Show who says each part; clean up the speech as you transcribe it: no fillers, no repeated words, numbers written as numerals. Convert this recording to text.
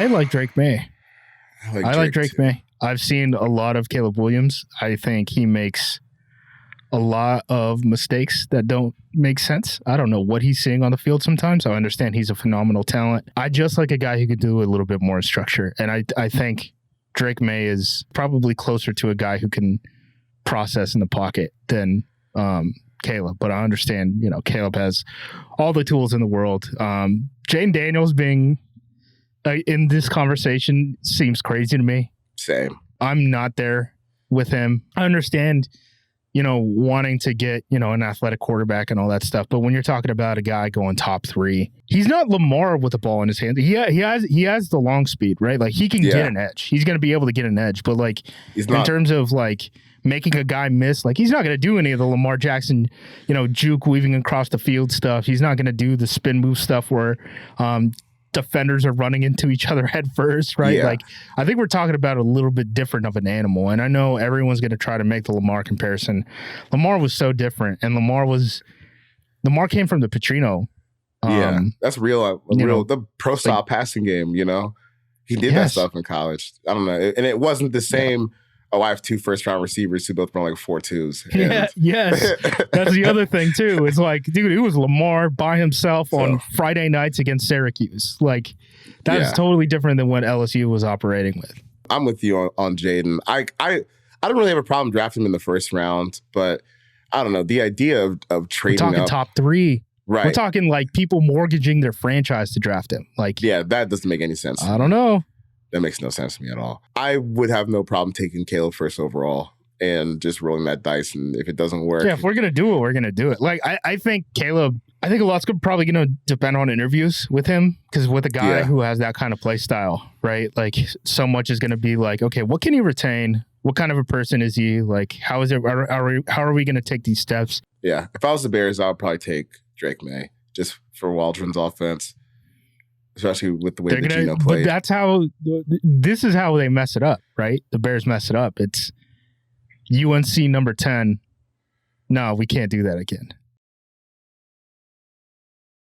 Speaker 1: I like Drake Maye. I like Drake Maye. I've seen a lot of Caleb Williams. I think he makes a lot of mistakes that don't make sense. I don't know what he's seeing on the field sometimes. I understand he's a phenomenal talent. I just like a guy who could do a little bit more structure. And I think Drake Maye is probably closer to a guy who can process in the pocket than Caleb. But I understand, Caleb has all the tools in the world. Jayden Daniels being in this conversation seems crazy to me.
Speaker 2: Same. I'm
Speaker 1: not there with him. I understand, wanting to get, an athletic quarterback and all that stuff. But when you're talking about a guy going top 3, he's not Lamar with the ball in his hand. He has the long speed, right? Like he can get an edge. He's going to be able to get an edge. But like in terms of like making a guy miss, like he's not going to do any of the Lamar Jackson, juke weaving across the field stuff. He's not going to do the spin move stuff where defenders are running into each other head first, right?
Speaker 2: Yeah.
Speaker 1: Like, I think we're talking about a little bit different of an animal. And I know everyone's going to try to make the Lamar comparison. Lamar was so different. And Lamar came from the Petrino.
Speaker 2: That's real. The pro style passing game, he did that stuff in college. I don't know. And it wasn't the same. I have 2 first-round receivers who both run like 4.2s.
Speaker 1: Yes. That's the other thing, too. It's like, dude, it was Lamar by himself on Friday nights against Syracuse. Like, that's totally different than what LSU was operating with.
Speaker 2: I'm with you on Jayden. I don't really have a problem drafting him in the first round, but I don't know. The idea of trading
Speaker 1: We're talking top 3.
Speaker 2: Right.
Speaker 1: We're talking like people mortgaging their franchise to draft him. Like,
Speaker 2: that doesn't make any sense.
Speaker 1: I don't know.
Speaker 2: That makes no sense to me at all. I would have no problem taking Caleb first overall and just rolling that dice. And if it doesn't work.
Speaker 1: Yeah, if we're going to do it, we're going to do it. Like, I think Caleb, a lot's probably going to depend on interviews with him because with a guy who has that kind of play style, right? Like, so much is going to be like, okay, what can he retain? What kind of a person is he? Like, how is it? How are we going to take these steps?
Speaker 2: Yeah. If I was the Bears, I would probably take Drake Maye just for Waldron's offense. Especially with the way that Geno played.
Speaker 1: But this is how they mess it up, right? The Bears mess it up. It's UNC number 10. No, we can't do that again.